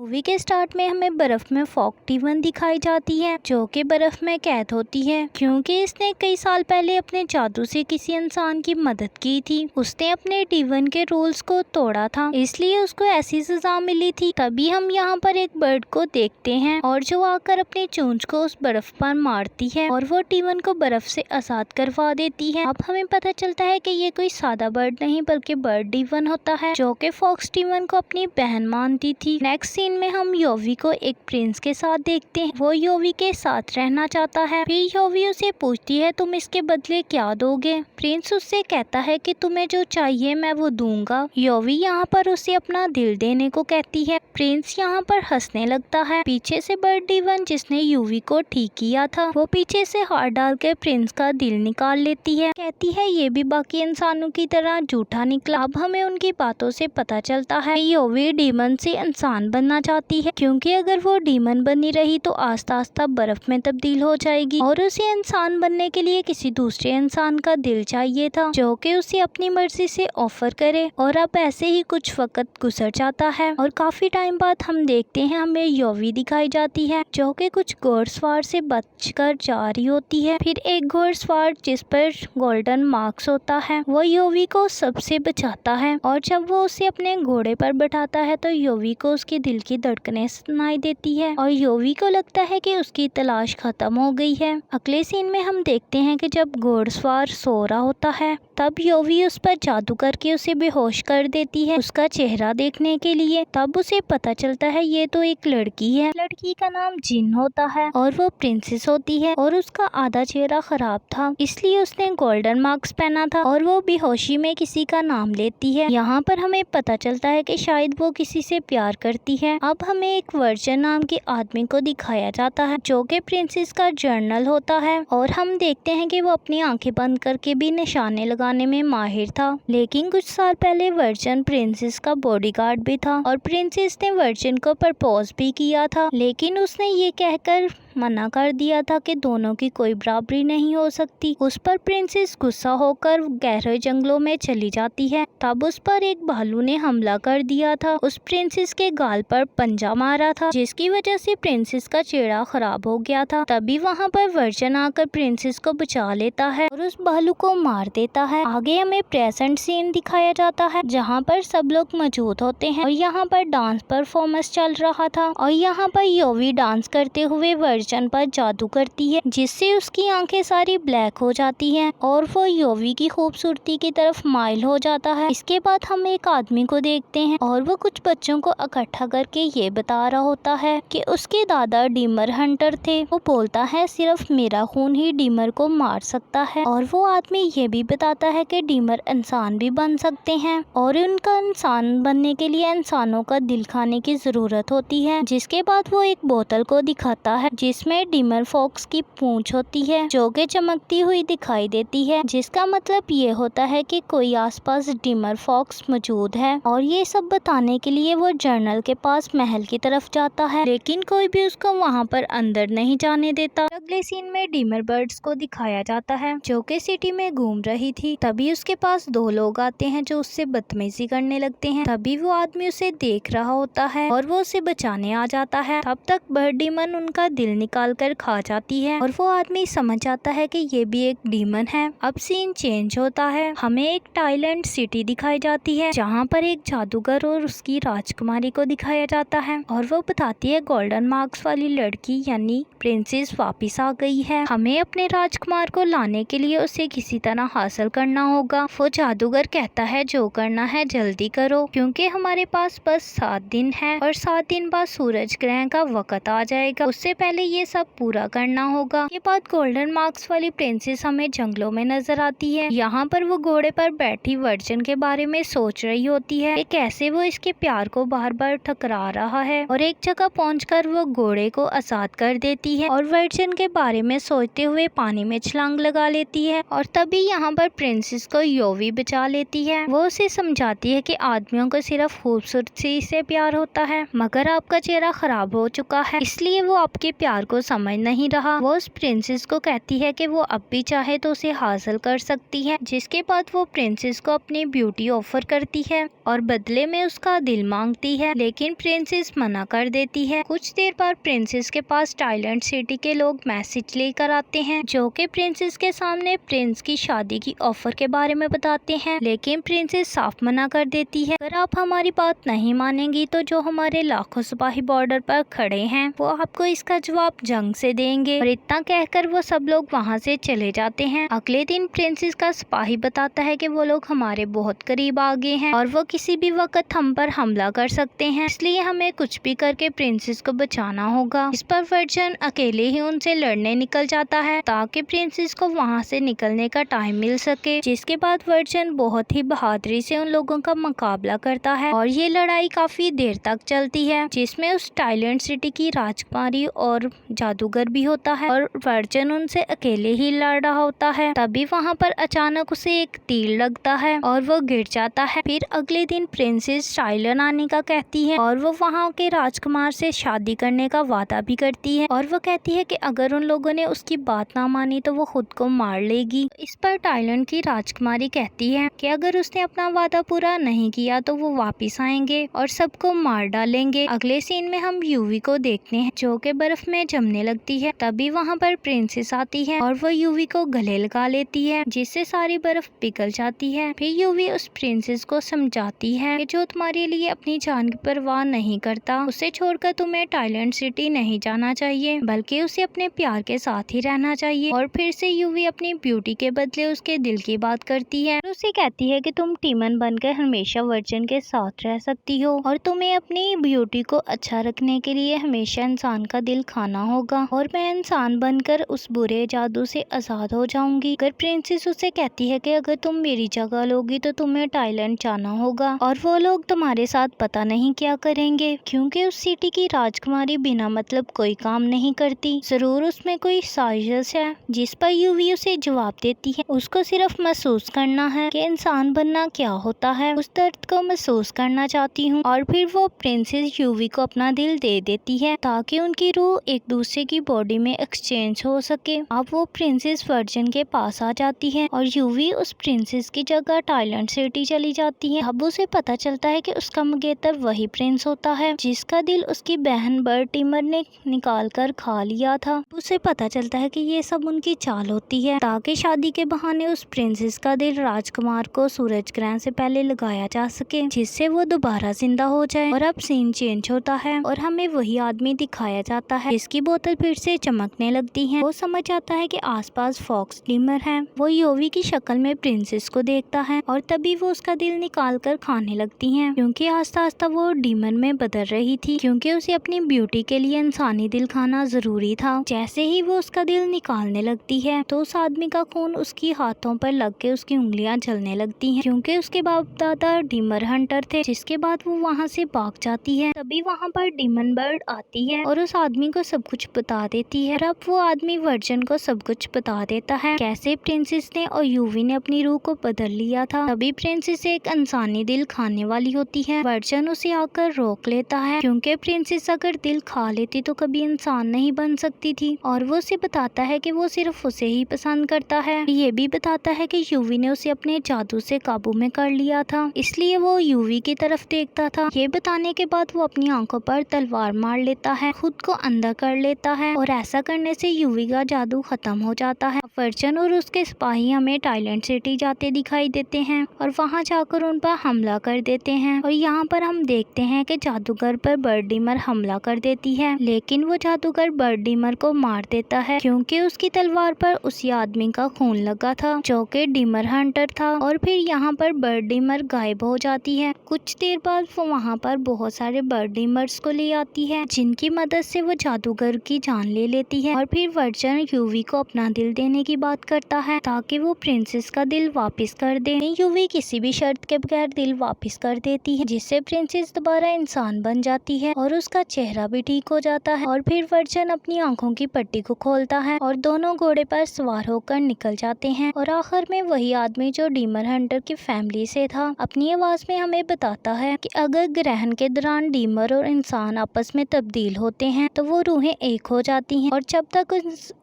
Movie के start में हमें बर्फ में फॉग टी1 दिखाई जाती है जो कि बर्फ में कैद होती है क्योंकि इसने कई साल पहले अपने जादू से किसी इंसान की मदद की थी। उसने अपने टी1 के रूल्स को तोड़ा था, इसलिए उसको ऐसी सजा मिली थी। तभी हम यहाँ पर एक बर्ड को देखते हैं और जो आकर अपनी चोंच को उस बर्फ पर मारती है और वो टी1 को बर्फ से आजाद करवा देती है। अब हमें पता चलता है कि ये कोई सादा बर्ड नहीं बल्कि बर्ड टी1 होता है जो कि फॉक्स टी1 को अपनी बहन मानती थी। नेक्स्ट सीन में हम योवी को एक प्रिंस के साथ देखते हैं। वो योवी के साथ रहना चाहता है। फिर योवी उसे पूछती है तुम इसके बदले क्या दोगे। प्रिंस उससे कहता है कि तुम्हें जो चाहिए मैं वो दूंगा। योवी यहाँ पर उसे अपना दिल देने को कहती है। प्रिंस यहाँ पर हंसने लगता है। पीछे से बर्ड टी1 जिसने योवी को ठीक किया था वो पीछे से हाथ डालकर प्रिंस का दिल निकाल लेती है। कहती है ये भी बाकी इंसानों की तरह झूठा निकला। अब हमें उनकी बातों से पता चलता है योवी डीमन से इंसान बनना चाहती है क्योंकि अगर वो डीमन बनी रही तो आस्ता आस्ता बर्फ में तब्दील हो जाएगी और उसे इंसान बनने के लिए किसी दूसरे इंसान का दिल चाहिए था जो कि उसे अपनी मर्जी से ऑफर करे। और अब ऐसे ही कुछ वक्त गुजर जाता है और काफी टाइम बाद हम देखते हैं हमें योवी दिखाई जाती है जो कि कुछ घोड़सवार से बचकर जा रही होती है। फिर एक घोड़सवार जिस पर गोल्डन मार्क्स होता है वो योवी को सबसे बचाता है और जब वो उसे अपने घोड़े पर बैठाता है तो योवी को उसके दिल की धड़कनें सुनाई देती है और योवी को लगता है कि उसकी तलाश खत्म हो गई है। अगले सीन में हम देखते हैं कि जब घोड़सवार सो रहा होता है तब योवी उस पर जादू करके उसे बेहोश कर देती है उसका चेहरा देखने के लिए। तब उसे पता चलता है ये तो एक लड़की है। लड़की का नाम जिन होता है और वो प्रिंसेस होती है और उसका आधा चेहरा खराब था इसलिए उसने गोल्डन मार्क्स पहना था और वो बेहोशी में किसी का नाम लेती है। यहाँ पर हमें पता चलता है कि शायद वो किसी से प्यार करती है। अब हमें एक वर्जन नाम के आदमी को दिखाया जाता है जो कि प्रिंसेस का जर्नल होता है और हम देखते हैं कि वो अपनी आंखें बंद करके भी निशाने लगाने में माहिर था। लेकिन कुछ साल पहले वर्जन प्रिंसेस का बॉडीगार्ड भी था और प्रिंसेस ने वर्जन को प्रपोज भी किया था लेकिन उसने ये कहकर मना कर दिया था कि दोनों की कोई बराबरी नहीं हो सकती। उस पर प्रिंसेस गुस्सा होकर गहरे जंगलों में चली जाती है। तब उस पर एक भालू ने हमला कर दिया था। उस प्रिंसेस के गाल पर पंजा मारा था जिसकी वजह से प्रिंसेस का चेहरा खराब हो गया था। तभी वहाँ पर वर्जन आकर प्रिंसेस को बचा लेता है और उस भालू को मार देता है। आगे हमें प्रेजेंट सीन दिखाया जाता है जहाँ पर सब लोग मौजूद होते हैं और यहाँ पर डांस परफॉर्मेंस चल रहा था और यहाँ पर योवी डांस करते हुए वर्जन पर जादू करती है जिससे उसकी आंखें सारी ब्लैक हो जाती हैं और वो योवी की खूबसूरती की तरफ माइल हो जाता है। इसके बाद हम एक आदमी को देखते हैं और वो कुछ बच्चों को इकट्ठा करके ये बता रहा होता है कि उसके दादा डीमर हंटर थे। वो बोलता है सिर्फ मेरा खून ही डीमर को मार सकता है और वो आदमी ये भी बताता है कि डीमर इंसान भी बन सकते हैं और उनका इंसान बनने के लिए इंसानों का दिल खाने की जरूरत होती है। जिसके बाद वो एक बोतल को दिखाता है जिसमें डीमर फॉक्स की पूंछ होती है जो कि चमकती हुई दिखाई देती है जिसका मतलब ये होता है कि कोई आसपास डीमर फॉक्स मौजूद है। और ये सब बताने के लिए वो जर्नल के पास महल की तरफ जाता है लेकिन कोई भी उसको वहाँ पर अंदर नहीं जाने देता। अगले सीन में डीमर बर्ड्स को दिखाया जाता है जो कि सिटी में घूम रही थी। तभी उसके पास दो लोग आते हैं जो उससे बदतमीजी करने लगते हैं। तभी वो आदमी उसे देख रहा होता है और वो उसे बचाने आ जाता है। तब तक बर्ड डीमन उनका दिल निकाल कर खा जाती है और वो आदमी समझ जाता है कि ये भी एक डीमन है। अब सीन चेंज होता है। हमें एक टाइलैंड सिटी दिखाई जाती है जहाँ पर एक जादूगर और उसकी राजकुमारी को दिखाया जाता है और वो बताती है गोल्डन मार्क्स वाली लड़की यानी प्रिंसेस वापिस आ गई है। हमें अपने राजकुमार को लाने के लिए उसे किसी तरह हासिल करना होगा। वो जादूगर कहता है जो करना है जल्दी करो क्योंकि हमारे पास बस 7 दिन है और 7 दिन बाद सूरज ग्रहण का वक्त आ जाएगा। उससे पहले ये सब पूरा करना होगा। ये बात गोल्डन मार्क्स वाली प्रिंसेस हमें जंगलों में नजर आती है। यहाँ पर वो घोड़े पर बैठी वर्जन के बारे में सोच रही होती है कि कैसे वो इसके प्यार को बार बार ठकरा रहा है और एक जगह पहुंचकर वो घोड़े को आजाद कर देती है और वर्जन के बारे में सोचते हुए पानी में छलांग लगा लेती है। और तभी यहाँ पर प्रिंसेस को योवी बचा लेती है। वो उसे समझाती है कि आदमियों को सिर्फ खूबसूरती से प्यार होता है मगर आपका चेहरा खराब हो चुका है इसलिए वो आपके प्यार प्यार को समझ नहीं रहा। वो उस प्रिंसेस को कहती है कि वो अब भी चाहे तो उसे हासिल कर सकती है, जिसके बाद वो प्रिंसेस को अपनी ब्यूटी ऑफर करती है और बदले में उसका दिल मांगती है, लेकिन प्रिंसेस मना कर देती है। कुछ देर बाद प्रिंसेस के पास टाइलैंड सिटी के लोग मैसेज लेकर आते हैं, जो कि प्रिंसेस के सामने प्रिंस की शादी की ऑफर के बारे में बताते हैं, लेकिन प्रिंसेस साफ मना कर देती है। अगर आप हमारी बात नहीं मानेंगी तो जो हमारे लाखों सिपाही बॉर्डर पर खड़े हैं वो आपको इसका जवाब जंग से देंगे। और इतना कहकर वो सब लोग वहाँ से चले जाते हैं। अगले दिन प्रिंसेस का सिपाही बताता है कि वो लोग हमारे बहुत करीब आ गए हैं और वो किसी भी वक्त हम पर हमला कर सकते हैं, इसलिए हमें कुछ भी करके प्रिंसेस को बचाना होगा। इस पर वर्जन अकेले ही उनसे लड़ने निकल जाता है ताकि प्रिंसेस को वहाँ से निकलने का टाइम मिल सके, जिसके बाद वर्जन बहुत ही बहादुरी से उन लोगों का मुकाबला करता है और ये लड़ाई काफी देर तक चलती है, जिसमें उस टाइलैंड सिटी की राजकुमारी और जादूगर भी होता है और वर्जन उनसे अकेले ही लड़ रहा होता है। तभी वहाँ पर अचानक उसे एक तीर लगता है और वो गिर जाता है। फिर अगले दिन प्रिंसेस टाइलैंड आने का कहती है और वो वहाँ के राजकुमार से शादी करने का वादा भी करती है और वो कहती है कि अगर उन लोगों ने उसकी बात ना मानी तो वो खुद को मार लेगी। इस पर टाइलैंड की राजकुमारी कहती है कि अगर उसने अपना वादा पूरा नहीं किया तो वो वापिस आएंगे और सबको मार डालेंगे। अगले सीन में हम यूवी को देखते हैं जो कि बर्फ में जमने लगती है। तभी वहाँ पर प्रिंसेस आती है और वो यूवी को गले लगा लेती है, जिससे सारी बर्फ पिघल जाती है। फिर यूवी उस प्रिंसेस को समझाती है कि जो तुम्हारे लिए अपनी जान की परवाह नहीं करता उसे छोड़कर तुम्हें टाइलैंड सिटी नहीं जाना चाहिए, बल्कि उसे अपने प्यार के साथ ही रहना चाहिए। और फिर से यूवी अपनी ब्यूटी के बदले उसके दिल की बात करती है, उसे कहती है कि तुम टीमन बनकर हमेशा वर्जन के साथ रह सकती हो और तुम्हें अपनी ब्यूटी को अच्छा रखने के लिए हमेशा इंसान का दिल खाना होगा और मैं इंसान बनकर उस बुरे जादू से आजाद हो जाऊंगी। अगर प्रिंसेस उसे कहती है कि अगर तुम मेरी जगह लोगी तो तुम्हें टाइलैंड जाना होगा और वो लोग तुम्हारे साथ पता नहीं क्या करेंगे, क्योंकि उस सिटी की राजकुमारी बिना मतलब कोई काम नहीं करती, जरूर उसमें कोई साजिश है। जिस पर यूवी उसे जवाब देती है उसको सिर्फ महसूस करना है कि इंसान बनना क्या होता है, उस दर्द को महसूस करना चाहती हूँ। और फिर वो प्रिंसेस यूवी को अपना दिल दे देती है ताकि उनकी रूह एक दूसरे की बॉडी में एक्सचेंज हो सके। अब वो प्रिंसेस वर्जन के पास आ जाती है और यूवी उस प्रिंसेस की जगह टाइलैंड सिटी चली जाती है। अब उसे पता चलता है कि उसका मंगेतर वही प्रिंस होता है जिसका दिल उसकी बहन बर्टिमर ने निकाल कर खा लिया था। उसे पता चलता है कि ये सब उनकी चाल होती है ताकि शादी के बहाने उस प्रिंसेस का दिल राजकुमार को सूरज ग्रहण से पहले लगाया जा सके, जिससे वो दोबारा जिंदा हो जाए। और अब सीन चेंज होता है और हमें वही आदमी दिखाया जाता है जिसकी बोतल फिर से चमकने लगती है। वो समझ जाता है कि आसपास फॉक्स डीमर है। वो यूवी की शक्ल में प्रिंसेस को देखता है और तभी वो उसका दिल निकाल कर खाने लगती है, क्योंकि आस्ता आस्ता वो डीमन में बदल रही थी, क्योंकि उसे अपनी ब्यूटी के लिए इंसानी दिल खाना जरूरी था। जैसे ही वो उसका दिल निकालने लगती है तो उस आदमी का खून उसकी हाथों पर लग के उसकी उंगलियां जलने लगती हैं, क्योंकि उसके बाप दादा डीमर हंटर थे। जिसके बाद वो वहाँ से भाग जाती है। तभी वहाँ पर डीमन बर्ड आती है और उस आदमी को सब कुछ बता देती है। अब वो आदमी वर्जन को सब कुछ बता देता है कैसे प्रिंसेस ने और यूवी ने अपनी रूह को बदल लिया था। तभी प्रिंसेस एक इंसानी दिल खाने वाली होती है। वर्जन उसे आकर रोक लेता है, क्योंकि प्रिंसेस अगर दिल खा लेती तो कभी इंसान नहीं बन सकती थी। और वो उसे बताता है कि वो सिर्फ उसे ही पसंद करता है। ये भी बताता है कि यूवी ने उसे अपने जादू से काबू में कर लिया था, इसलिए वो यूवी की तरफ देखता था। ये बताने के बाद वो अपनी आंखों पर तलवार मार लेता है, खुद को अंदर कर लेता है और ऐसा करने से यूवी का जादू खत्म हो जाता है। वर्जन और उसके सिपाही हमें टाइलैंड सिटी जाते दिखाई देते हैं और वहाँ जाकर उन पर हमला कर देते हैं। और यहाँ पर हम देखते हैं कि जादूगर पर बर्डीमर हमला कर देती है, लेकिन वो जादूगर बर्डीमर को मार देता है, क्योंकि उसकी तलवार पर उसी आदमी का खून लगा था जो कि डीमर हंटर था। और फिर यहाँ पर बर्डीमर गायब हो जाती है। कुछ देर बाद वो वहाँ पर बहुत सारे बर्डीमर्स को ले आती है, जिनकी मदद से वो जादूगर की जान ले लेती है। और फिर वर्जन यूवी को अपना दिल देने की बात करता है ताकि वो प्रिंसेस का दिल वापस कर दे। यूवी किसी भी शर्त के बगैर दिल वापस कर देती है, जिससे प्रिंसेस दोबारा इंसान बन जाती है और उसका चेहरा भी ठीक हो जाता है। और फिर वर्जन अपनी आंखों की पट्टी को खोलता है और दोनों घोड़े पर सवार होकर निकल जाते हैं। और आखिर में वही आदमी जो डीमर हंटर की फैमिली से था अपनी आवाज में हमें बताता है कि अगर ग्रहण के दौरान डीमर और इंसान आपस में तब्दील होते हैं तो वो रूहें रूहें एक हो जाती हैं और जब तक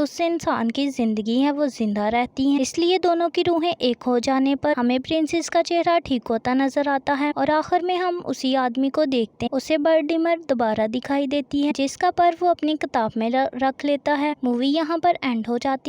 उस इंसान की जिंदगी है वो जिंदा रहती हैं। इसलिए दोनों की रूहें एक हो जाने पर हमें प्रिंसेस का चेहरा ठीक होता नजर आता है और आखिर में हम उसी आदमी को देखते हैं। उसे बर्डिमर दोबारा दिखाई देती है जिसका पर वो अपनी किताब में रख लेता है। मूवी यहाँ पर एंड हो जाती है।